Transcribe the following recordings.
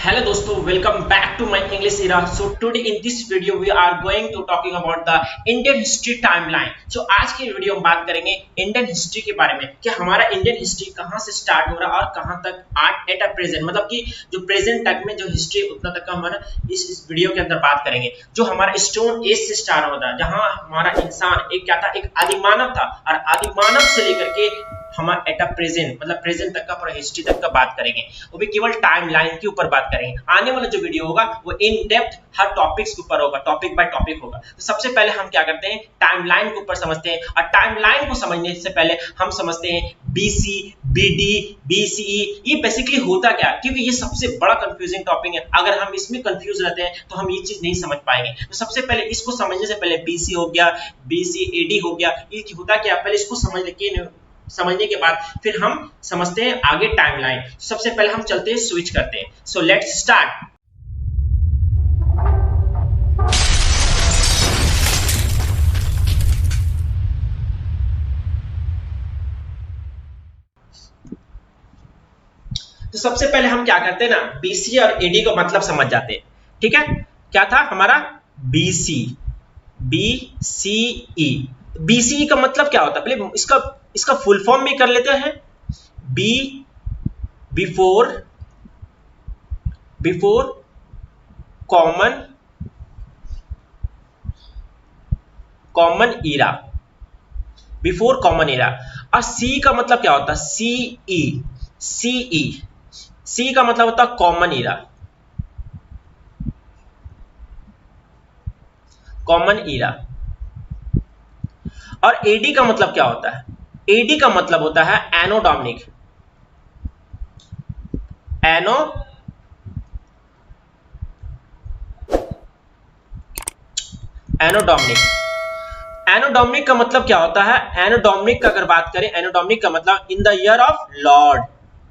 Hello दोस्तों, welcome back to my English era. So today in this video we are going to talking about the Indian history timeline. So आज की video में बात करेंगे Indian history के बारे में कि हमारा इंडियन हिस्ट्री कहाँ से स्टार्ट हो रहा है और कहाँ तक आज एट प्रेजेंट, मतलब कि जो प्रेजेंट तक में जो हिस्ट्री उतना तक का हमारा इस वीडियो के अंदर बात करेंगे। जो हमारा स्टोन एज से स्टार्ट होता है, जहाँ हमारा इंसान एक क्या था, एक आदिमानव था, और आदिमानव से लेकर के हमारा एट प्रेजेंट मतलब प्रेजेंट तक का पूरा हिस्ट्री तक का बात करेंगे। वो भी केवल टाइमलाइन के ऊपर बात करेंगे। आने वाला जो वीडियो होगा वो इन डेप्थ हर टॉपिक्स के ऊपर होगा, टॉपिक बाय टॉपिक होगा। तो सबसे पहले हम क्या करते हैं, टाइमलाइन के ऊपर समझते हैं, और टाइमलाइन को समझने से पहले हम समझते हैं बीसी, बीडी, बीसीई ये बेसिकली होता क्या, क्योंकि ये सबसे बड़ा कंफ्यूजिंग टॉपिक है। अगर हम इसमें कंफ्यूज रहते हैं तो हम ये चीज नहीं समझ पाएंगे। तो सबसे पहले इसको समझने से पहले बीसी हो गया, बीसीएडी हो गया, ये होता क्या, पहले इसको समझने के बाद फिर हम समझते हैं आगे टाइमलाइन। सबसे पहले हम चलते हैं, स्विच करते हैं। So let's start. तो सबसे पहले हम क्या करते हैं ना, बीसी और एडी का मतलब समझ जाते हैं। ठीक है, क्या था हमारा बीसी, बीसीई। बीसीई का मतलब क्या होता है, पहले इसका फुल फॉर्म भी कर लेते हैं। B before common era, before common era. और सी का मतलब क्या होता है, सी का मतलब होता है कॉमन ईरा, कॉमन ईरा। और एडी का मतलब क्या होता है, एडी का मतलब होता है एनोडोमिक, एनोडोमिक का मतलब क्या होता है, एनोडोमिक का अगर बात करें, एनोडोमिक का मतलब in the year of lord,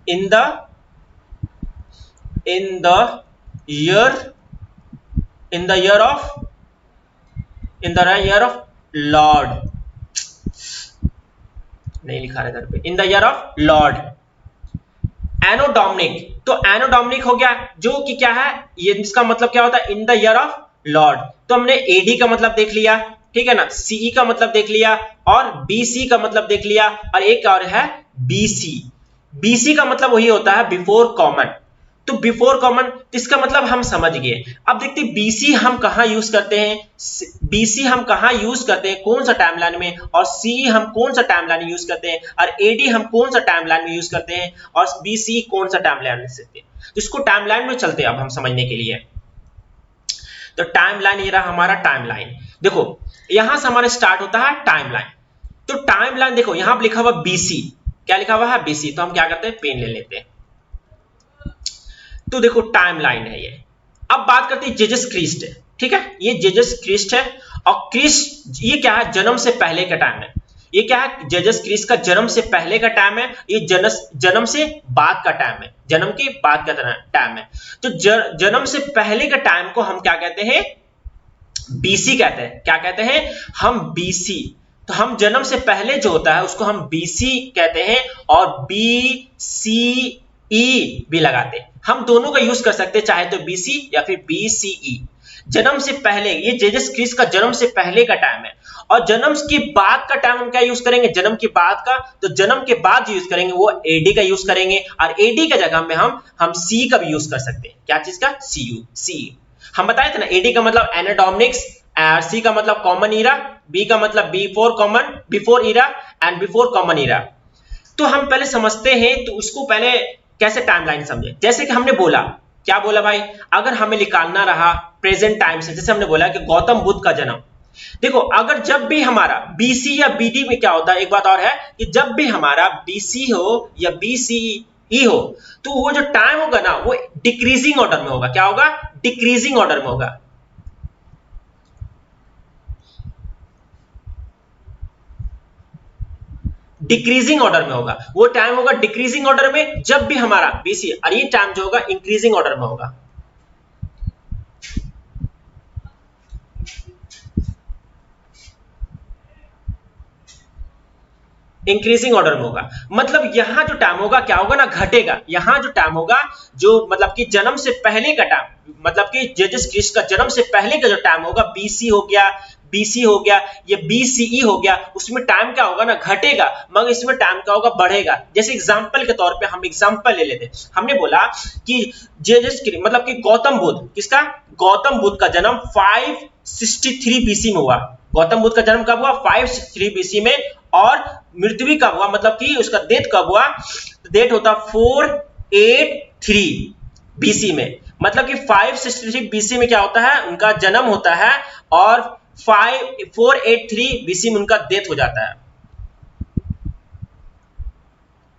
in the year of lord, नहीं लिखा है घर पे, in the year of lord. Anno domini, तो एनोडोमिक हो गया जो कि क्या है, ये इसका मतलब क्या होता है, इन द ईयर ऑफ लॉर्ड। तो हमने एडी का मतलब देख लिया, ठीक है ना, सीई का मतलब देख लिया, और बीसी का मतलब देख लिया, और एक और है बीसी। बीसी का मतलब वही होता है बिफोर कॉमन। तो बिफोर कॉमन, इसका मतलब हम समझ गए। अब देखते हैं बीसी हम कहां यूज करते हैं, बीसी हम कहां यूज करते हैं, कौन सा टाइमलाइन में, और सी हम कौन सा टाइमलाइन यूज करते हैं, और एडी हम कौन सा टाइमलाइन में यूज करते हैं, और बीसी कौन सा टाइमलाइन में करते हैं। तो इसको टाइमलाइन में चलते हैं अब हम समझने के लिए। तो टाइमलाइन ये रहा हमारा टाइमलाइन। देखो यहां से हमारा स्टार्ट होता है टाइमलाइन। तो टाइमलाइन देखो यहां लिखा हुआ बीसी, क्या लिखा हुआ है, बीसी। तो हम क्या करते हैं, पेन ले लेते हैं। तो देखो टाइमलाइन है ये। अब बात करते हैं जीसस क्राइस्ट, ठीक है, ये जीसस क्राइस्ट है। और क्राइस्ट ये क्या है, जन्म से पहले का टाइम है। ये क्या है, जीसस क्राइस्ट का जन्म से पहले का टाइम है, ये जन्म से बाद का टाइम है, जन्म के बाद का टाइम है। तो जन्म से पहले का टाइम को हम क्या कहते हैं, बीसी कहते हैं। क्या कहते हैं हम, बीसी। तो हम जन्म से पहले जो होता है उसको हम बीसी कहते हैं, और बी सी ई भी लगाते हैं। हम दोनों का यूज कर सकते हैं, चाहे तो बीसी या फिर बीसीई। जन्म से पहले, ये जीसस क्राइस्ट का जन्म से पहले का टाइम है। और जन्म के बाद का टाइम हम क्या यूज करेंगे, जन्म के बाद का, तो जन्म के बाद यूज करेंगे वो एडी का यूज करेंगे। और एडी का जगह में हम सी का भी यूज कर सकते हैं। क्या चीज का, सी। हम बताए थे ना, एडी का मतलब एनाटॉमिक्स, सी का मतलब कॉमन ईरा, बी का मतलब before era, and before common era. तो हम पहले समझते हैं, तो उसको पहले कैसे टाइमलाइन समझे। जैसे कि हमने बोला, क्या बोला भाई, अगर हमें निकालना रहा प्रेजेंट टाइम से, जैसे हमने बोला कि गौतम बुद्ध का जन्म। देखो अगर जब भी हमारा बीसी या बीडी में क्या होता है, एक बात और है कि जब भी हमारा बीसी हो या बीसीई हो, तो वो जो टाइम होगा ना, वो डिक्रीजिंग ऑर्डर में होगा। क्या होगा, डिक्रीजिंग ऑर्डर में होगा। डिक्रीजिंग ऑर्डर में होगा, वो टाइम होगा डिक्रीजिंग ऑर्डर में जब भी हमारा बीसी, और ये टाइम जो होगा इंक्रीजिंग ऑर्डर में होगा। इंक्रीजिंग ऑर्डर में होगा। मतलब यहां जो टाइम होगा क्या होगा ना, घटेगा। यहां जो टाइम होगा, जो मतलब कि जन्म से पहले का टाइम, मतलब कि जीसस क्राइस्ट का जन्म से पहले का जो टाइम होगा, बीसी हो गया, बीसी हो गया, ये बीसीई हो गया, उसमें टाइम क्या होगा ना, घटेगा। मगर इसमें टाइम क्या होगा, बढ़ेगा। जैसे एग्जांपल के तौर पे हम एग्जांपल ले लेते हैं। हमने बोला कि जीसस मतलब कि गौतम बुद्ध, किसका, गौतम बुद्ध का जन्म 563 बीसी में हुआ। गौतम बुद्ध का जन्म कब हुआ, 563 बीसी में। और मृत्यु कब हुआ, मतलब कि उसका डेथ कब हुआ, डेथ होता 483 बीसी में। मतलब कि 563 बीसी में क्या होता है, उनका जन्म होता है, और 483 बीसी में उनका डेथ हो जाता है,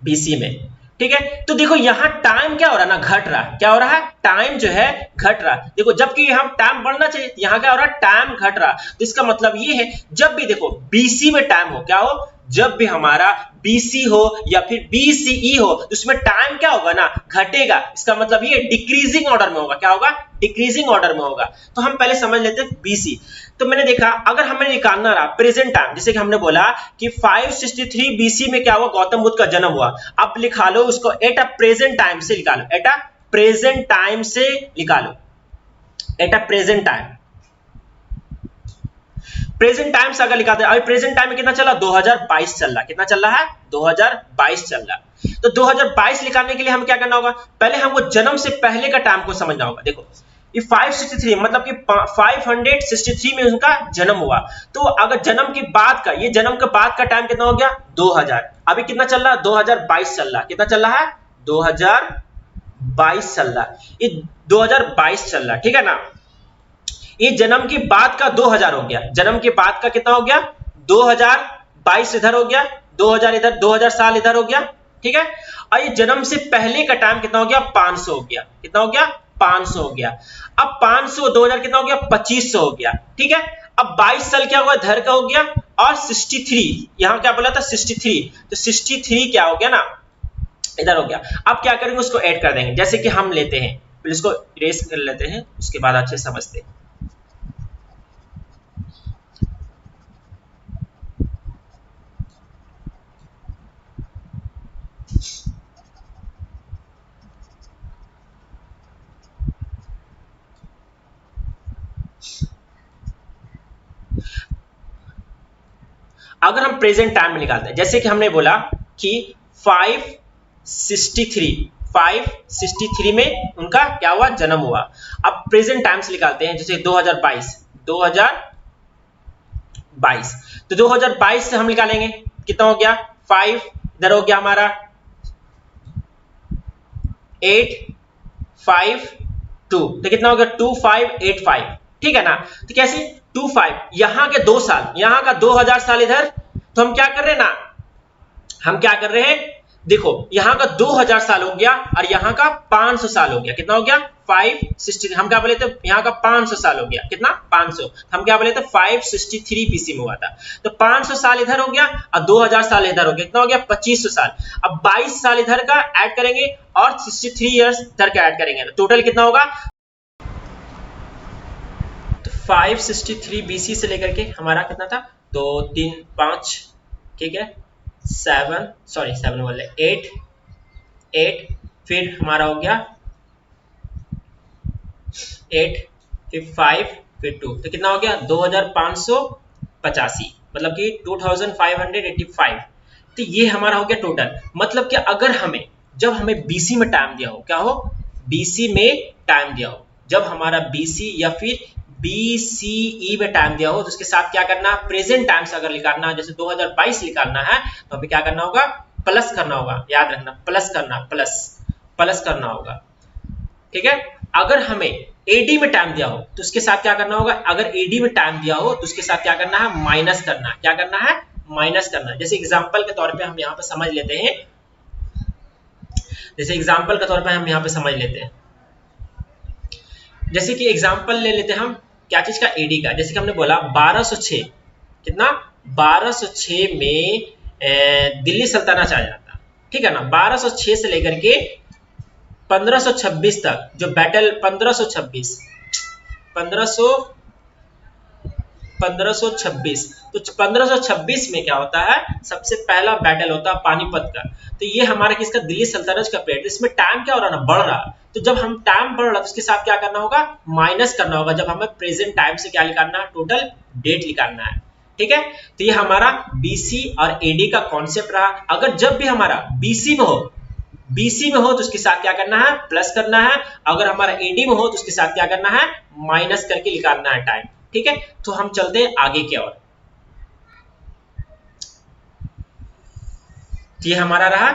बीसी में। ठीक है, तो देखो यहां टाइम क्या हो रहा है ना, घट रहा है। क्या हो रहा है, टाइम जो है घट रहा है। देखो जबकि यहां टाइम बढ़ना चाहिए, यहां क्या हो रहा है, टाइम घट रहा है। तो इसका मतलब ये है, जब भी देखो बीसी में टाइम हो, क्या हो, जब भी हमारा बीसी हो या फिर बीसीई हो, तो उसमें टाइम क्या होगा ना, घटेगा। इसका मतलब ये डिक्रीजिंग ऑर्डर में होगा। क्या होगा, डिक्रीजिंग ऑर्डर में होगा। तो हम पहले समझ लेते हैं बीसी। तो मैंने देखा, अगर हमें निकालना रहा प्रेजेंट टाइम, जैसे कि हमने बोला कि 563 बीसी में क्या हुआ, गौतम बुद्ध का जन्म हुआ। अब लिखा लो उसको एट अ प्रेजेंट टाइम से निकालो, एट अ प्रेजेंट टाइम से निकालो, at a present time. Present time से अगर निकालते हैं, अभी प्रेजेंट टाइम में कितना चला, 2022 चल रहा है। कितना चल रहा है, 2022 चल रहा है। तो 2022 निकालने के लिए हम क्या करना होगा, पहले हमको जन्म से पहले का टाइम को समझना होगा। देखो ये 563 मतलब कि 563 में उनका जन्म हुआ। तो अगर जन्म के बाद का, ये जन्म के बाद का टाइम कितना हो गया, 2000। अभी कितना चल रहा है, 2022 चल रहा है। कितना चल रहा है, 2022 चल रहा है। ये 2022 चल रहा है, ठीक है ना। ये जन्म के बाद का 2000 हो गया, जन्म के बाद का कितना हो गया, 2022 इधर हो गया, 2000 इधर, 2000 साल इधर हो गया, ठीक है। और ये जन्म से पहले का टाइम कितना हो गया, 500 हो गया। कितना हो गया, 500 हो गया। अब 500 2000 कितना हो गया, 2500 हो गया, ठीक है। अब 22 साल क्या हुआ, इधर का हो गया, और 63 यहां क्या बोला था, 63, तो 63 क्या हो गया ना, इधर हो गया। अब क्या करेंगे, उसको ऐड कर देंगे। जैसे कि हम लेते हैं, फिर इसको इरेज कर लेते हैं, उसके बाद अच्छे समझते हैं। अगर हम प्रेजेंट टाइम में निकालते हैं, जैसे कि हमने बोला कि 563 में उनका क्या हुआ, जन्म हुआ। अब प्रेजेंट टाइम से निकालते हैं, जैसे 2022 तो 2022 से हम निकालेंगे, कितना हो गया, 5 इधर हो गया हमारा 852, तो कितना हो गया, 2585, ठीक है ना। तो कैसे 25, यहां के 2 साल, यहां का 2000 साल इधर, तो हम क्या कर रहे हैं ना, हम क्या कर रहे हैं, देखो यहां का 2000 साल हो गया, और यहां का 500 साल हो गया। कितना हो गया, 563, हम क्या बोले थे, यहां का 500 साल हो गया, कितना, 500, हम क्या बोले थे, 563 बीसी में हुआ था। तो 500 साल इधर हो गया, और 2000 साल इधर हो गया, कितना हो गया, 2500 साल। अब 22 साल इधर का ऐड करेंगे, और 63 ईयर्स इधर का ऐड करेंगे, तो टोटल कितना होगा, तो 563 बीसी से लेकर के हमारा कितना था, 2 3 5, ठीक है, 7 बोल रहे 8, फिर हमारा हो गया 8, फिर 5, फिर 2, तो कितना हो गया, 2585, मतलब कि 2585। तो ये हमारा हो गया टोटल। मतलब कि अगर हमें, जब हमें बीसी में टाइम दिया हो, क्या हो, बीसी में टाइम दिया हो, जब हमारा बीसी या फिर बीसीई में टाइम दिया हो, तो उसके साथ क्या करना, प्रेजेंट टाइम से अगर निकालना है, जैसे 2022 निकालना है, तो अभी क्या करना होगा, प्लस करना होगा, याद रखना, प्लस करना होगा, ठीक है। अगर हमें एडी में टाइम दिया हो, तो उसके साथ क्या करना होगा, अगर एडी में टाइम दिया हो, तो उसके साथ क्या करना है, माइनस करना। क्या करना है, माइनस करना। जैसे एग्जांपल के तौर पे हम यहाँ पे समझ लेते हैं, जैसे कि एग्जांपल ले लेते हैं हम, क्या चीज का, एडी का। जैसे कि हमने बोला 1206, कितना, 1206 में दिल्ली सल्तनत आ जाता, ठीक है ना। 1206 से लेकर के 1526 तक जो बैटल, 1526 1526। तो 1526 में क्या होता है, सबसे पहला बैटल होता है पानीपत का। तो ये हमारा किसका, दिल्ली सल्तनत का पीरियड। इसमें टाइम क्या हो रहा है ना, बढ़ रहा। तो जब हम टाइम बढ़ रहा तो उसके साथ क्या करना होगा, माइनस करना होगा। जब हमें प्रेजेंट टाइम से क्या निकालना है, टोटल डेट निकालना है। ठीक है, तो ये हमारा बीसी और एडी का कॉन्सेप्ट रहा। अगर जब भी हमारा बीसी में हो तो उसके साथ क्या करना है, प्लस करना है। अगर हमारा एडी में हो तो उसके साथ क्या करना है, माइनस करके निकालना है टाइम। ठीक है, तो हम चलते हैं आगे की ओर। ये हमारा रहा